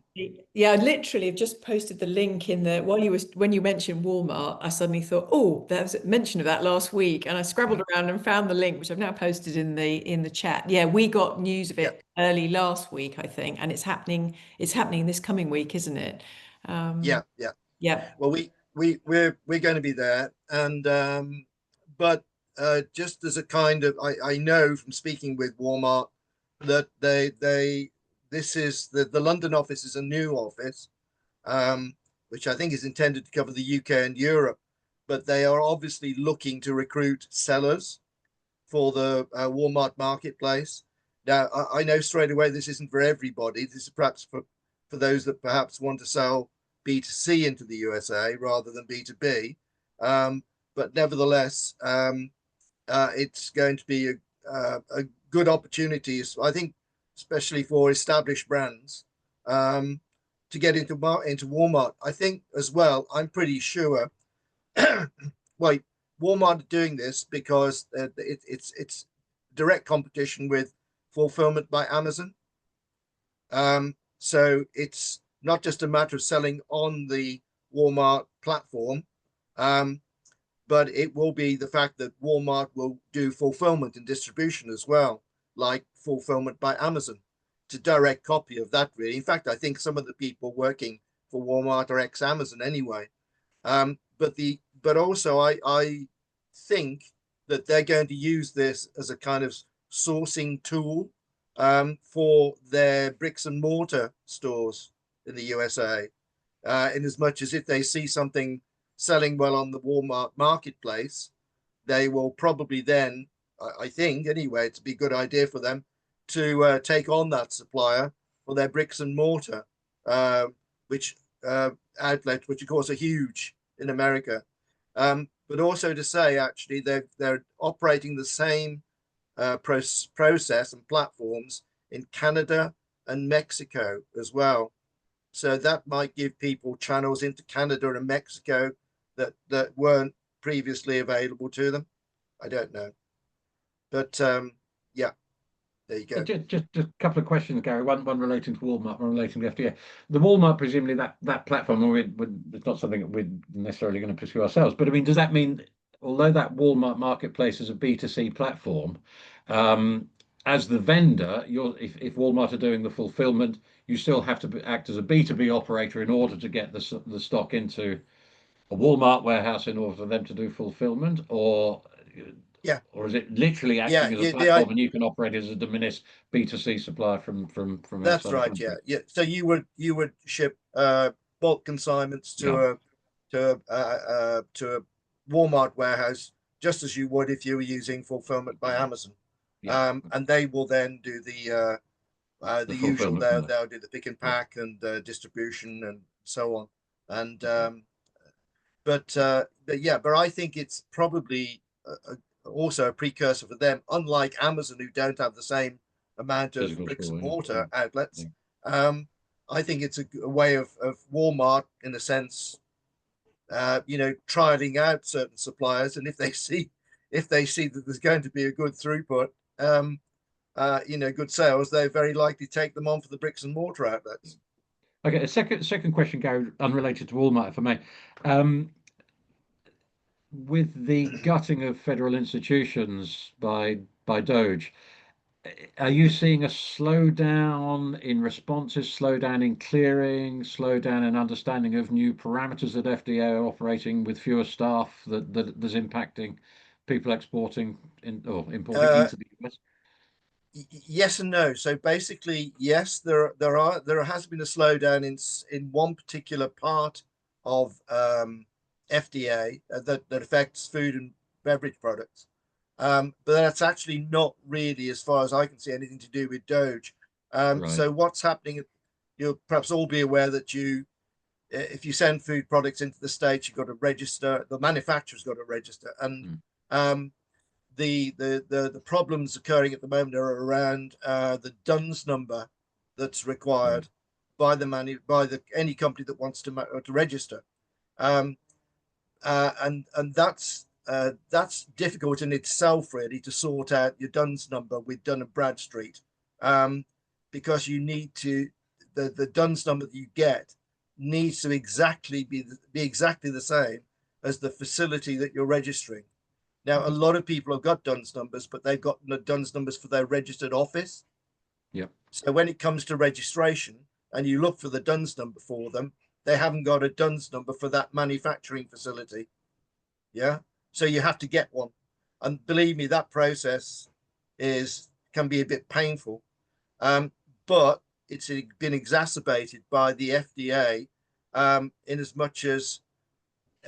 literally have just posted the link in the when you mentioned Walmart, I suddenly thought, oh, there was a mention of that last week, and I scrabbled around and found the link, which I've now posted in the chat. Yeah, we got news of it early last week, I think, and it's happening this coming week, isn't it? Yeah. Well, we're going to be there, and but just as a kind of, I know from speaking with Walmart that this is the London office is a new office, which I think is intended to cover the UK and Europe, but they are obviously looking to recruit sellers for the Walmart marketplace. Now, I know straight away this isn't for everybody. This is perhaps for those that perhaps want to sell B2C into the USA rather than B2B. But nevertheless, it's going to be a good opportunity, I think, especially for established brands, to get into Walmart. I think as well, I'm pretty sure, well, Walmart are doing this because it's direct competition with fulfillment by Amazon. So it's not just a matter of selling on the Walmart platform, but it will be the fact that Walmart will do fulfillment and distribution as well, like fulfillment by Amazon. It's a direct copy of that, really. In fact, I think some of the people working for Walmart are ex-Amazon anyway. But also I think that they're going to use this as a kind of sourcing tool for their bricks and mortar stores in the USA, in as much as if they see something selling well on the Walmart marketplace, they will probably then, I think anyway, it's be a good idea for them to take on that supplier for their bricks and mortar, which outlet, which of course are huge in America. But also to say, actually, they're operating the same process and platforms in Canada and Mexico as well. So that might give people channels into Canada and Mexico that weren't previously available to them. I don't know. But yeah, there you go. Just a couple of questions, Gary. One relating to Walmart, one relating to FDEA. The Walmart, presumably that platform, it's not something that we're necessarily going to pursue ourselves. But I mean, does that mean, although that Walmart marketplace is a B2C platform, as the vendor, if Walmart are doing the fulfillment, you still have to act as a B2B operator in order to get the stock into a Walmart warehouse in order for them to do fulfillment, or is it literally acting as a platform and you can operate as a de minimis B2C supplier from that's outside right, the country? yeah. So you would ship bulk consignments to a Walmart warehouse, just as you would if you were using fulfillment by Amazon. And they will then do the usual. They'll do the pick and pack and distribution and so on. And but I think it's probably also a precursor for them, unlike Amazon, who don't have the same amount of bricks and mortar outlets. I think it's a way of Walmart, in a sense, trialing out certain suppliers, and if they see that there's going to be a good throughput, good sales, they very likely take them on for the bricks and mortar outlets. Okay, a second question, Gary, unrelated to Walmart, if I may. With the gutting of federal institutions by Doge, are you seeing a slowdown in responses, slowdown in clearing, slowdown in understanding of new parameters that FDEA are operating with fewer staff that's impacting people exporting or importing into the US? Yes and no. So basically, yes, there has been a slowdown in one particular part of FDEA that affects food and beverage products. But that's actually not really, as far as I can see, anything to do with Doge. So what's happening, you'll perhaps all be aware that if you send food products into the States, you've got to register, the manufacturer's got to register. And the problems occurring at the moment are around the DUNS number that's required by any company that wants to register. And that's difficult in itself, really, to sort out your DUNS number with Dun and Bradstreet, because you need to the DUNS number that you get needs to be exactly the same as the facility that you're registering. Now, a lot of people have got DUNS numbers, but they've got DUNS numbers for their registered office. Yeah. So when it comes to registration and you look for the DUNS number for them, they haven't got a DUNS number for that manufacturing facility. Yeah. So you have to get one. And believe me, that process can be a bit painful. But it's been exacerbated by the FDA, in as much as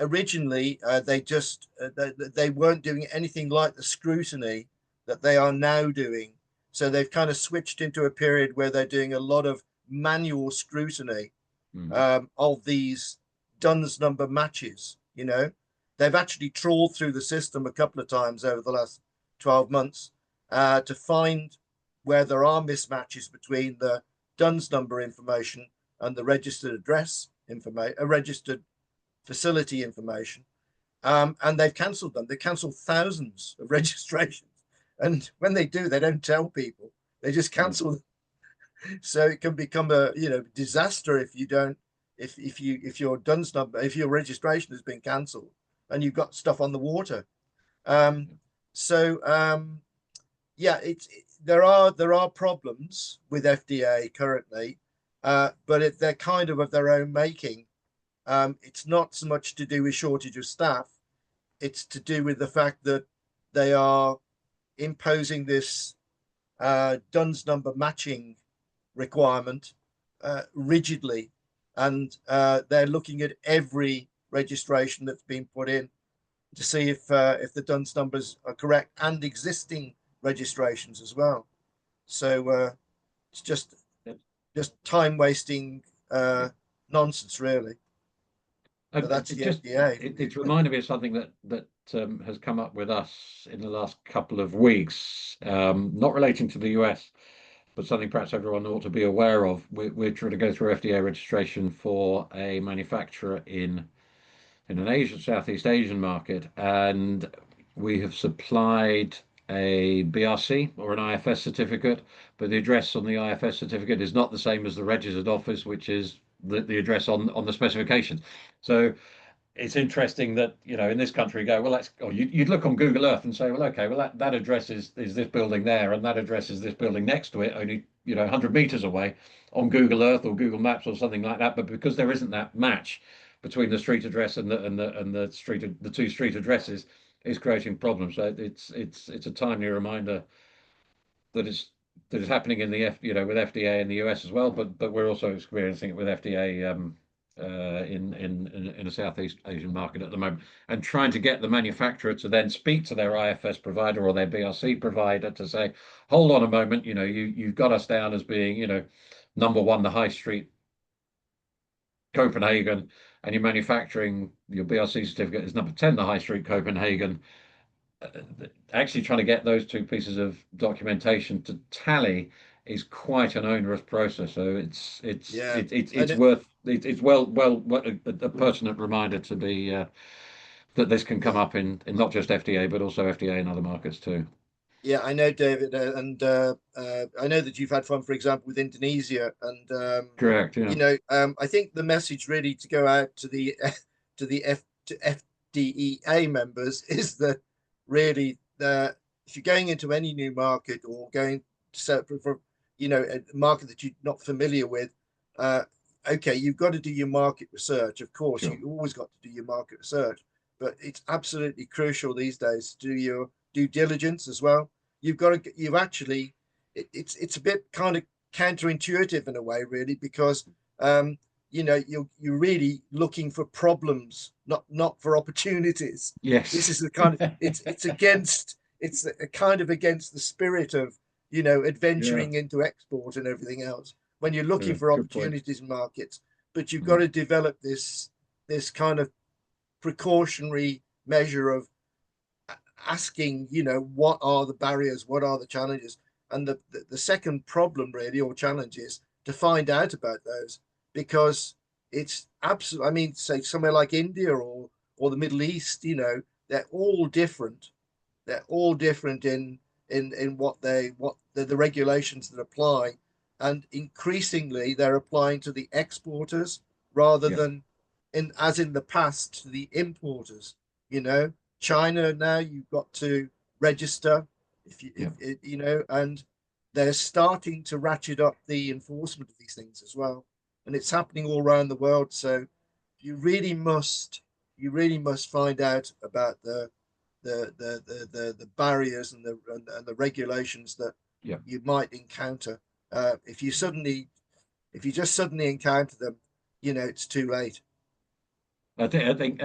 originally they weren't doing anything like the scrutiny that they are now doing. So they've kind of switched into a period where they're doing a lot of manual scrutiny of these DUNS number matches. You know, they've actually trawled through the system a couple of times over the last 12 months to find where there are mismatches between the DUNS number information and the registered address information, registered facility information. And they've cancelled them. They've cancelled thousands of registrations. And when they do, they don't tell people. They just cancel them. So it can become a disaster if you don't, if your DUNS number, if your registration has been cancelled and you've got stuff on the water. Yeah, there are problems with FDA currently, but they're kind of their own making. It's not so much to do with shortage of staff. It's to do with the fact that they are imposing this DUNS number matching requirement rigidly, and they're looking at every registration that's been put in to see if the DUNS numbers are correct, and existing registrations as well. So it's just time wasting nonsense, really. But that's the FDA. It's reminded me of something that has come up with us in the last couple of weeks, not relating to the US, but something perhaps everyone ought to be aware of. We're trying to go through FDA registration for a manufacturer in an Southeast Asian market, and we have supplied a BRC or an IFS certificate, but the address on the IFS certificate is not the same as the registered office, which is the address on the specifications. So it's interesting that, in this country you'd look on Google Earth and say, well, okay, well that address is this building there, and that address is this building next to it, only 100 meters away on Google Earth or Google Maps or something like that. But because there isn't that match between the street address and the two street addresses, is creating problems. So it's a timely reminder that is happening in the with FDA in the US as well, but we're also experiencing it with FDA in a Southeast Asian market at the moment, and trying to get the manufacturer to then speak to their IFS provider or their BRC provider to say, hold on a moment, you've got us down as being number one, the high street Copenhagen, and your manufacturing, your BRC certificate is number 10, the high street Copenhagen. Actually trying to get those two pieces of documentation to tally is quite an onerous process. So it's a pertinent reminder to be that this can come up in not just FDA, but also FDA in other markets too. Yeah, I know, David, and I know that you've had fun, for example, with Indonesia, and correct. Yeah. I think the message really to go out to the FDEA members is that really if you're going into any new market or going to for a market that you're not familiar with, okay, you've got to do your market research. Of course, Sure. you always got to do your market research, but it's absolutely crucial these days to do your due diligence as well. It's a bit kind of counterintuitive in a way, really, because you're really looking for problems, not for opportunities. Yes. This is the kind of it's a kind of against the spirit of adventuring into export and everything else when you're looking for opportunities in markets. But you've got to develop this kind of precautionary measure of asking, what are the barriers, what are the challenges, and the second problem really, or challenge, is to find out about those, because it's absolutely, I mean, say somewhere like India or the Middle East, they're all different. They're all different in what the regulations that apply, and increasingly they're applying to the exporters rather than as in the past to the importers. China now you've got to register and they're starting to ratchet up the enforcement of these things as well, and it's happening all around the world. So you really must find out about the barriers and the regulations that you might encounter. If you just suddenly encounter them, it's too late. I think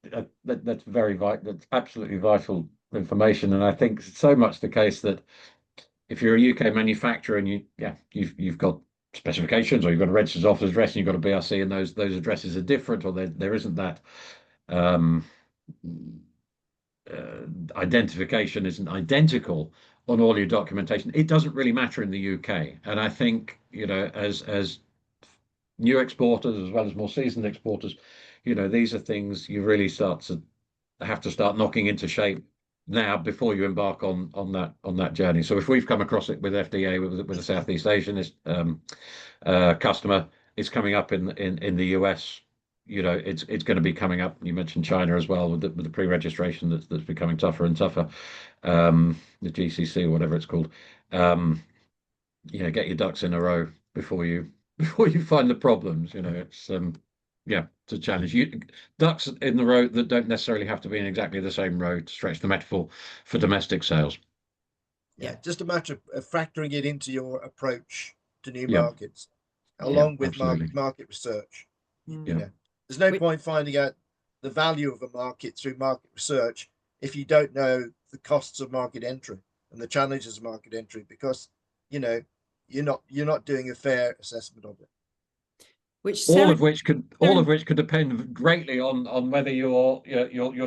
that's that's absolutely vital information, and I think it's so much the case that if you're a UK manufacturer and you've got specifications, or you've got a registered office address and you've got a BRC, and those addresses are different, or there isn't that identification isn't identical on all your documentation, it doesn't really matter in the UK. And I think, as new exporters as well as more seasoned exporters, these are things you really have to start knocking into shape now before you embark on that journey. So if we've come across it with FDEA with a Southeast Asian customer, it's coming up in the US. It's going to be coming up. You mentioned China as well with the pre-registration that's becoming tougher and tougher. The GCC or whatever it's called. Get your ducks in a row before you find the problems. It's it's a challenge. Ducks in the row that don't necessarily have to be in exactly the same row, to stretch the metaphor, for domestic sales. Yeah, just a matter of factoring it into your approach to new markets, along with market research. There's no point finding out the value of a market through market research if you don't know the costs of market entry and the challenges of market entry, because you're not doing a fair assessment of it. All of which could depend greatly on whether your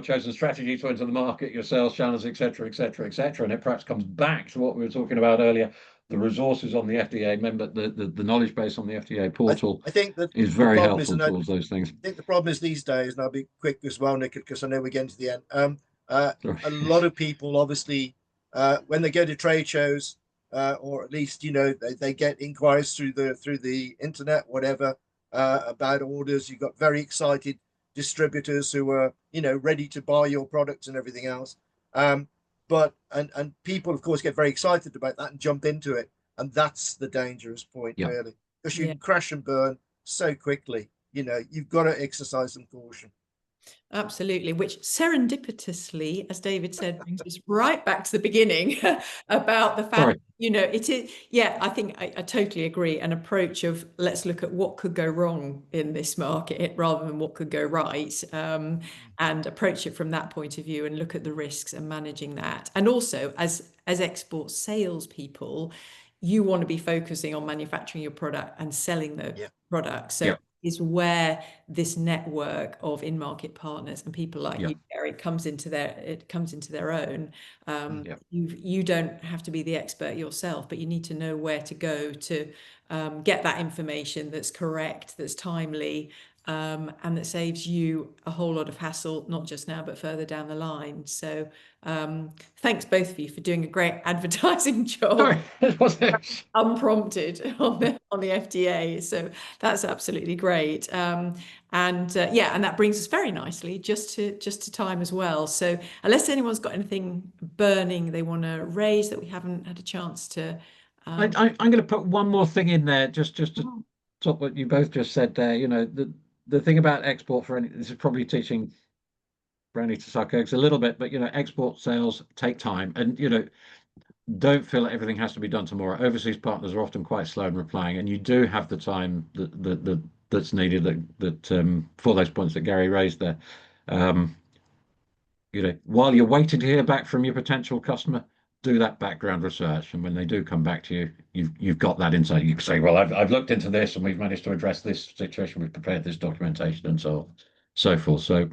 chosen strategy to enter the market, your sales channels, etc., etc., etc. And it perhaps comes back to what we were talking about earlier: the resources on the FDEA the knowledge base on the FDEA portal. I think that is very helpful towards those things. I think the problem is these days, and I'll be quick as well, Nick, because I know we're getting to the end. A lot of people, obviously, when they go to trade shows, or at least they get inquiries through the internet, whatever. About orders. You've got very excited distributors who are ready to buy your products and everything else, but people of course get very excited about that and jump into it, and that's the dangerous point, really, because you can crash and burn so quickly. You've got to exercise some caution. Absolutely, which serendipitously, as David said, brings us right back to the beginning about the fact, it is, I think I totally agree. An approach of let's look at what could go wrong in this market rather than what could go right, and approach it from that point of view and look at the risks and managing that. And also, as export salespeople, you want to be focusing on manufacturing your product and selling the product. So is where this network of in-market partners and people like you, Gary, comes into their own. You don't have to be the expert yourself, but you need to know where to go to get that information that's correct, that's timely, and that saves you a whole lot of hassle, not just now, but further down the line. So thanks both of you for doing a great advertising job. Unprompted on the FDA. So that's absolutely great. And that brings us very nicely just to time as well. So unless anyone's got anything burning they want to raise that we haven't had a chance to. I'm going to put one more thing in there, just to top what you both just said there. The thing about export this is probably teaching Brandy to suck eggs a little bit, but export sales take time, and don't feel that everything has to be done tomorrow. Overseas partners are often quite slow in replying, and you do have the time that's needed for those points that Gary raised there. While you're waiting to hear back from your potential customer, do that background research, and when they do come back to you, you've got that insight. You can say, well, I've looked into this and we've managed to address this situation, we've prepared this documentation and so forth. So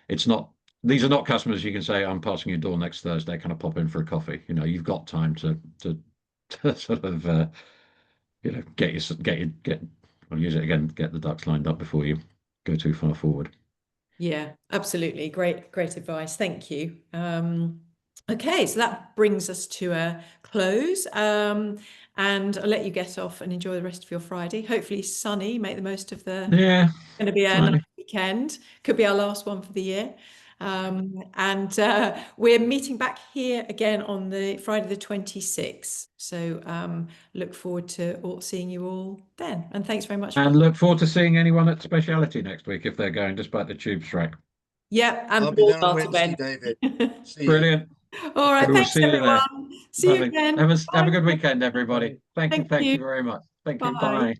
it's not, these are not customers you can say, I'm passing your door next Thursday, kind of pop in for a coffee. You've got time to sort of I'll use it again, get the ducks lined up before you go too far forward. Yeah, absolutely. Great advice. Thank you. Okay, so that brings us to a close. And I'll let you get off and enjoy the rest of your Friday. Hopefully sunny, make the most of the, Yeah, going to be a sunny. nice weekend. Could be our last one for the year. And we're meeting back here again on the Friday the 26th. So look forward to seeing you all then. And thanks very much. And look forward to seeing anyone at Speciality next week if they're going, despite the tube strike. Yeah, I'll and be Paul there on Wednesday, David. David. See you. Brilliant. All right, We will thanks see you there. everyone. See you Lovely. again. Have a Bye. good weekend, everybody. Thank Thank you you. very much. Thank you. Bye. Bye.